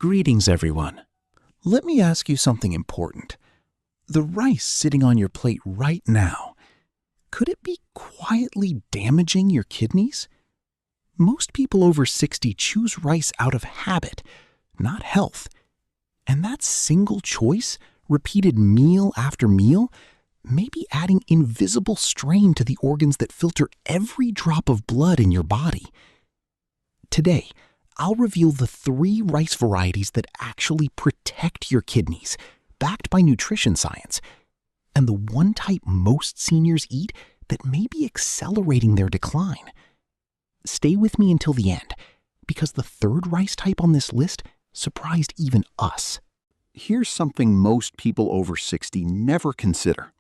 Greetings, everyone. Let me ask you something important. The rice sitting on your plate right now, could it be quietly damaging your kidneys? Most people over 60 choose rice out of habit, not health. And that single choice, repeated meal after meal, may be adding invisible strain to the organs that filter every drop of blood in your body. Today, I'll reveal the 3 rice varieties that actually protect your kidneys, backed by nutrition science, and the one type most seniors eat that may be accelerating their decline. Stay with me until the end, because the 3rd rice type on this list surprised even us. Here's something most people over 60 never consider.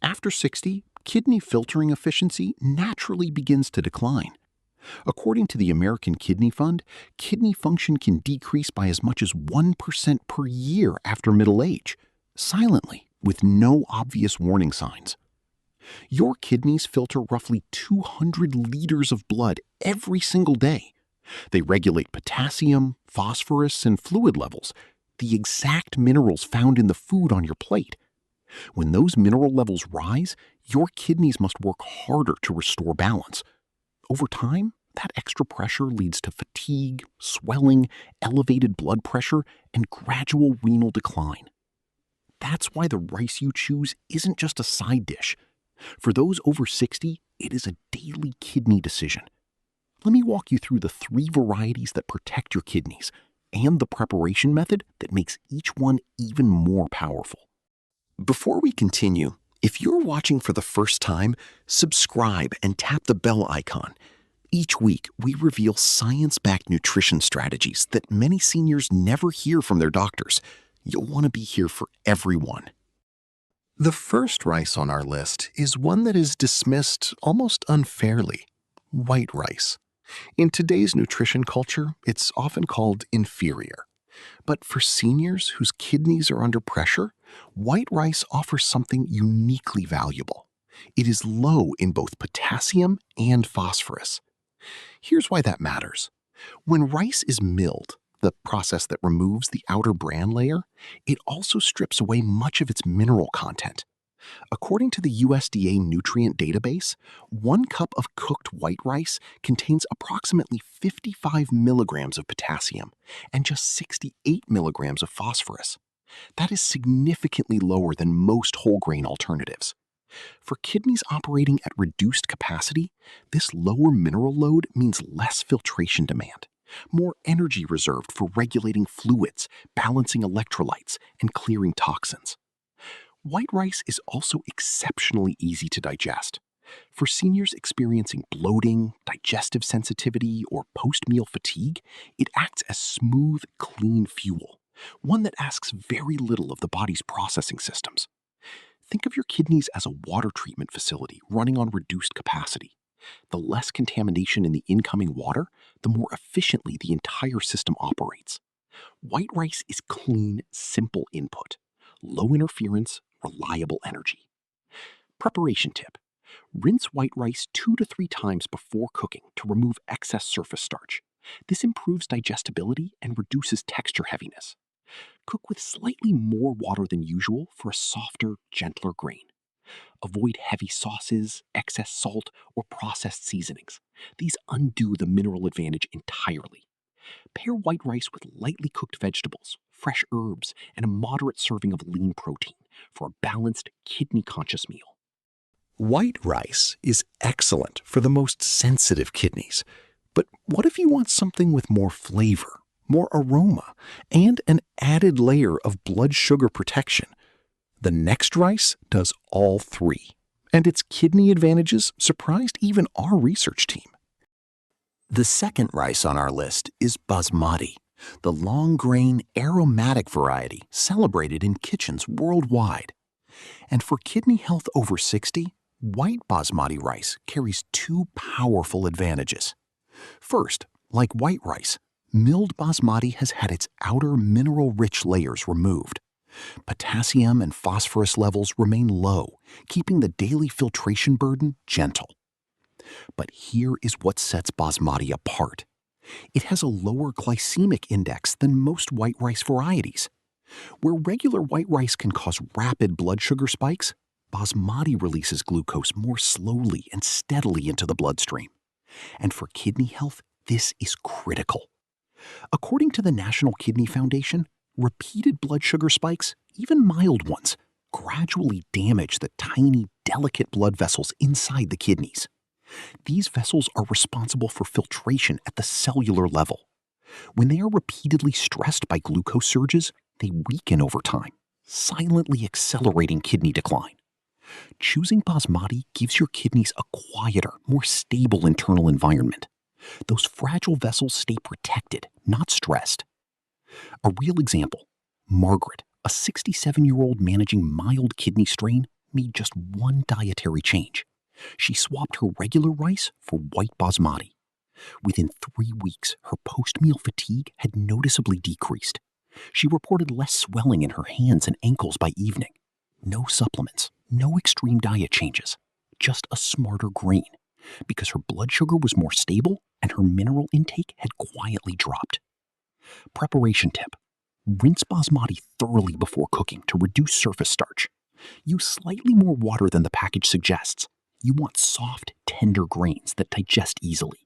After 60, kidney filtering efficiency naturally begins to decline. According to the American Kidney Fund, kidney function can decrease by as much as 1% per year after middle age, silently, with no obvious warning signs. Your kidneys filter roughly 200 liters of blood every single day. They regulate potassium, phosphorus, and fluid levels, the exact minerals found in the food on your plate. When those mineral levels rise, your kidneys must work harder to restore balance. Over time, that extra pressure leads to fatigue, swelling, elevated blood pressure, and gradual renal decline. That's why the rice you choose isn't just a side dish. For those over 60, it is a daily kidney decision. Let me walk you through the 3 varieties that protect your kidneys and the preparation method that makes each one even more powerful. Before we continue, if you're watching for the first time, subscribe and tap the bell icon. Each week, we reveal science-backed nutrition strategies that many seniors never hear from their doctors. You'll want to be here for everyone. The first rice on our list is one that is dismissed almost unfairly: white rice. In today's nutrition culture, it's often called inferior. But for seniors whose kidneys are under pressure, white rice offers something uniquely valuable. It is low in both potassium and phosphorus. Here's why that matters. When rice is milled, the process that removes the outer bran layer, it also strips away much of its mineral content. According to the USDA nutrient database, 1 cup of cooked white rice contains approximately 55 milligrams of potassium and just 68 milligrams of phosphorus. That is significantly lower than most whole grain alternatives. For kidneys operating at reduced capacity, this lower mineral load means less filtration demand, more energy reserved for regulating fluids, balancing electrolytes, and clearing toxins. White rice is also exceptionally easy to digest. For seniors experiencing bloating, digestive sensitivity, or post-meal fatigue, it acts as smooth, clean fuel, one that asks very little of the body's processing systems. Think of your kidneys as a water treatment facility running on reduced capacity. The less contamination in the incoming water, the more efficiently the entire system operates. White rice is clean, simple input, low interference, reliable energy. Preparation tip: rinse white rice 2 to 3 times before cooking to remove excess surface starch. This improves digestibility and reduces texture heaviness. Cook with slightly more water than usual for a softer, gentler grain. Avoid heavy sauces, excess salt, or processed seasonings. These undo the mineral advantage entirely. Pair white rice with lightly cooked vegetables, fresh herbs, and a moderate serving of lean protein for a balanced, kidney-conscious meal. White rice is excellent for the most sensitive kidneys. But what if you want something with more flavor, more aroma, and an added layer of blood sugar protection? The next rice does all 3, and its kidney advantages surprised even our research team. The second rice on our list is Basmati, the long-grain, aromatic variety celebrated in kitchens worldwide. And for kidney health over 60, white Basmati rice carries 2 powerful advantages. First, like white rice, milled Basmati has had its outer mineral-rich layers removed. Potassium and phosphorus levels remain low, keeping the daily filtration burden gentle. But here is what sets Basmati apart. It has a lower glycemic index than most white rice varieties. Where regular white rice can cause rapid blood sugar spikes, Basmati releases glucose more slowly and steadily into the bloodstream. And for kidney health, this is critical. According to the National Kidney Foundation, repeated blood sugar spikes, even mild ones, gradually damage the tiny, delicate blood vessels inside the kidneys. These vessels are responsible for filtration at the cellular level. When they are repeatedly stressed by glucose surges, they weaken over time, silently accelerating kidney decline. Choosing Basmati gives your kidneys a quieter, more stable internal environment. Those fragile vessels stay protected, not stressed. A real example, Margaret, a 67-year-old managing mild kidney strain, made just one dietary change. She swapped her regular rice for white Basmati. Within 3 weeks, her post-meal fatigue had noticeably decreased. She reported less swelling in her hands and ankles by evening. No supplements, no extreme diet changes, just a smarter grain, because her blood sugar was more stable and her mineral intake had quietly dropped. Preparation tip: rinse Basmati thoroughly before cooking to reduce surface starch. Use slightly more water than the package suggests. You want soft, tender grains that digest easily.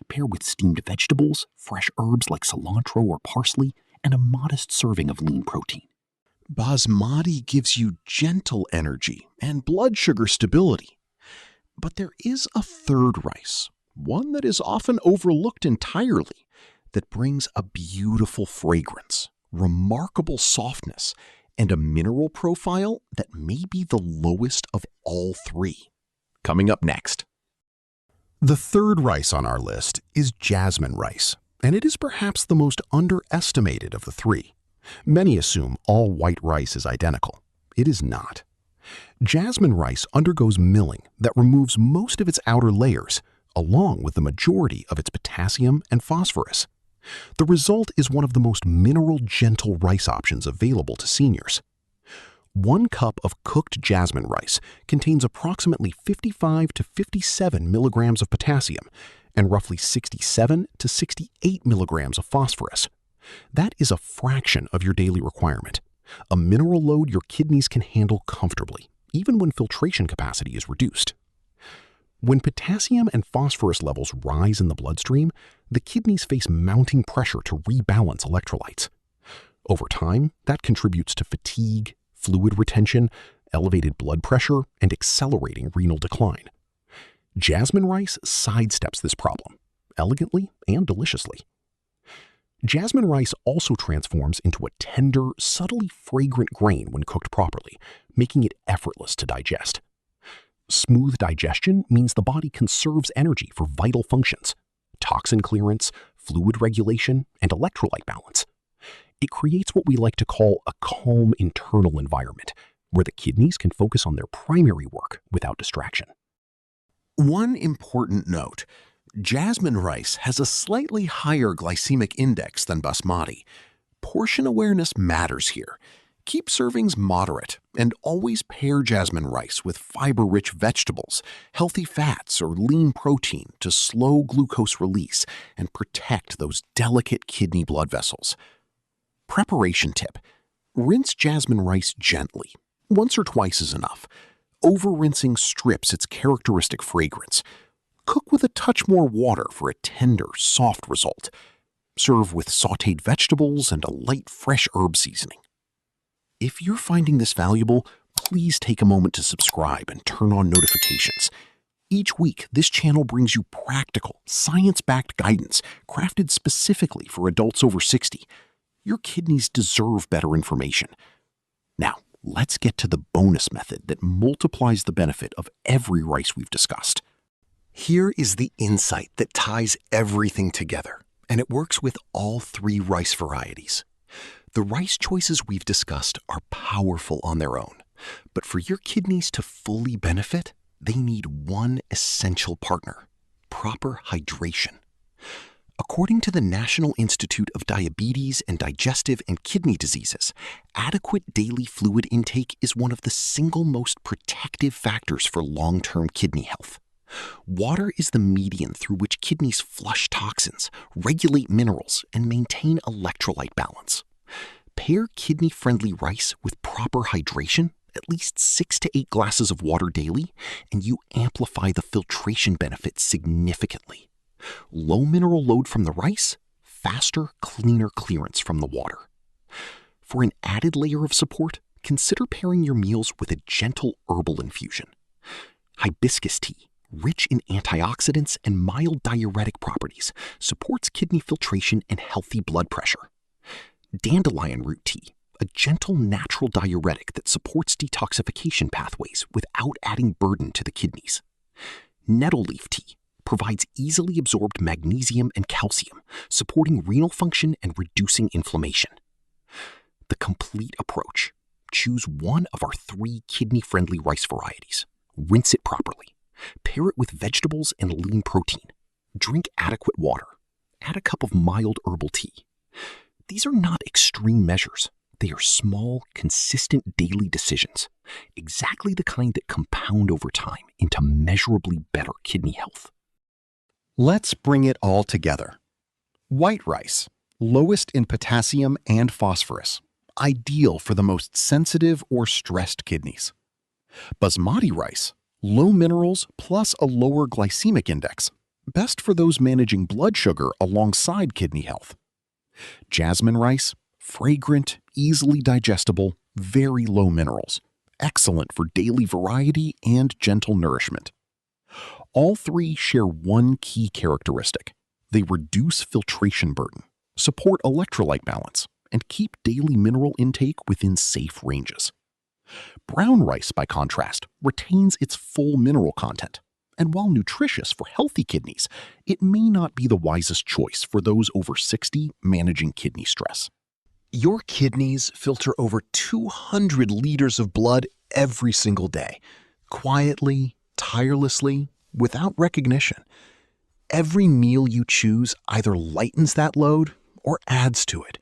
Pair with steamed vegetables, fresh herbs like cilantro or parsley, and a modest serving of lean protein. Basmati gives you gentle energy and blood sugar stability. But there is a third rice, one that is often overlooked entirely, that brings a beautiful fragrance, remarkable softness, and a mineral profile that may be the lowest of all three. Coming up next. The third rice on our list is jasmine rice, and it is perhaps the most underestimated of the three. Many assume all white rice is identical. It is not. Jasmine rice undergoes milling that removes most of its outer layers, along with the majority of its potassium and phosphorus. The result is one of the most mineral-gentle rice options available to seniors. 1 cup of cooked jasmine rice contains approximately 55 to 57 milligrams of potassium and roughly 67 to 68 milligrams of phosphorus. That is a fraction of your daily requirement, a mineral load your kidneys can handle comfortably, even when filtration capacity is reduced. When potassium and phosphorus levels rise in the bloodstream, the kidneys face mounting pressure to rebalance electrolytes. Over time, that contributes to fatigue, fluid retention, elevated blood pressure, and accelerating renal decline. Jasmine rice sidesteps this problem, elegantly and deliciously. Jasmine rice also transforms into a tender, subtly fragrant grain when cooked properly, making it effortless to digest. Smooth digestion means the body conserves energy for vital functions: toxin clearance, fluid regulation, and electrolyte balance. It creates what we like to call a calm internal environment, where the kidneys can focus on their primary work without distraction. One important note: jasmine rice has a slightly higher glycemic index than basmati. Portion awareness matters here. Keep servings moderate and always pair jasmine rice with fiber-rich vegetables, healthy fats, or lean protein to slow glucose release and protect those delicate kidney blood vessels. Preparation tip: rinse jasmine rice gently. Once or twice is enough. Over-rinsing strips its characteristic fragrance. Cook with a touch more water for a tender, soft result. Serve with sautéed vegetables and a light fresh herb seasoning. If you're finding this valuable, please take a moment to subscribe and turn on notifications. Each week, this channel brings you practical, science-backed guidance crafted specifically for adults over 60. Your kidneys deserve better information. Now, let's get to the bonus method that multiplies the benefit of every rice we've discussed. Here is the insight that ties everything together, and it works with all three rice varieties. The rice choices we've discussed are powerful on their own, but for your kidneys to fully benefit, they need one essential partner: proper hydration. According to the National Institute of Diabetes and Digestive and Kidney Diseases, adequate daily fluid intake is one of the single most protective factors for long-term kidney health. Water is the medium through which kidneys flush toxins, regulate minerals, and maintain electrolyte balance. Pair kidney-friendly rice with proper hydration, at least 6 to 8 glasses of water daily, and you amplify the filtration benefits significantly. Low mineral load from the rice, faster, cleaner clearance from the water. For an added layer of support, consider pairing your meals with a gentle herbal infusion. Hibiscus tea, rich in antioxidants and mild diuretic properties, supports kidney filtration and healthy blood pressure. Dandelion root tea, a gentle natural diuretic that supports detoxification pathways without adding burden to the kidneys. Nettle leaf tea provides easily absorbed magnesium and calcium, supporting renal function and reducing inflammation. The complete approach. Choose one of our 3 kidney-friendly rice varieties. Rinse it properly. Pair it with vegetables and lean protein. Drink adequate water. Add a cup of mild herbal tea. These are not extreme measures. They are small, consistent daily decisions, exactly the kind that compound over time into measurably better kidney health. Let's bring it all together. White rice, lowest in potassium and phosphorus, ideal for the most sensitive or stressed kidneys. Basmati rice, low minerals plus a lower glycemic index, best for those managing blood sugar alongside kidney health. Jasmine rice, fragrant, easily digestible, very low minerals, excellent for daily variety and gentle nourishment. All 3 share one key characteristic. They reduce filtration burden, support electrolyte balance, and keep daily mineral intake within safe ranges. Brown rice, by contrast, retains its full mineral content, and while nutritious for healthy kidneys, it may not be the wisest choice for those over 60 managing kidney stress. Your kidneys filter over 200 liters of blood every single day, quietly, tirelessly, without recognition. Every meal you choose either lightens that load or adds to it.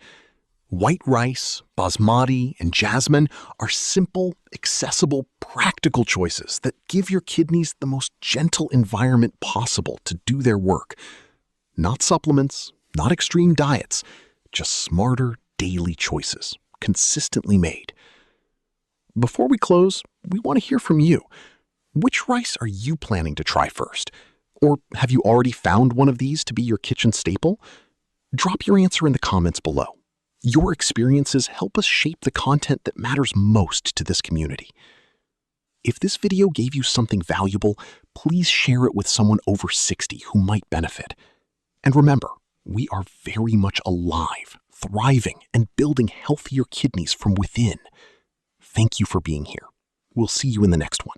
White rice, basmati, and jasmine are simple, accessible, practical choices that give your kidneys the most gentle environment possible to do their work. Not supplements, not extreme diets, just smarter daily choices, consistently made. Before we close, we want to hear from you. Which rice are you planning to try first? Or have you already found one of these to be your kitchen staple? Drop your answer in the comments below. Your experiences help us shape the content that matters most to this community. If this video gave you something valuable, please share it with someone over 60 who might benefit. And remember, we are very much alive, thriving, and building healthier kidneys from within. Thank you for being here. We'll see you in the next one.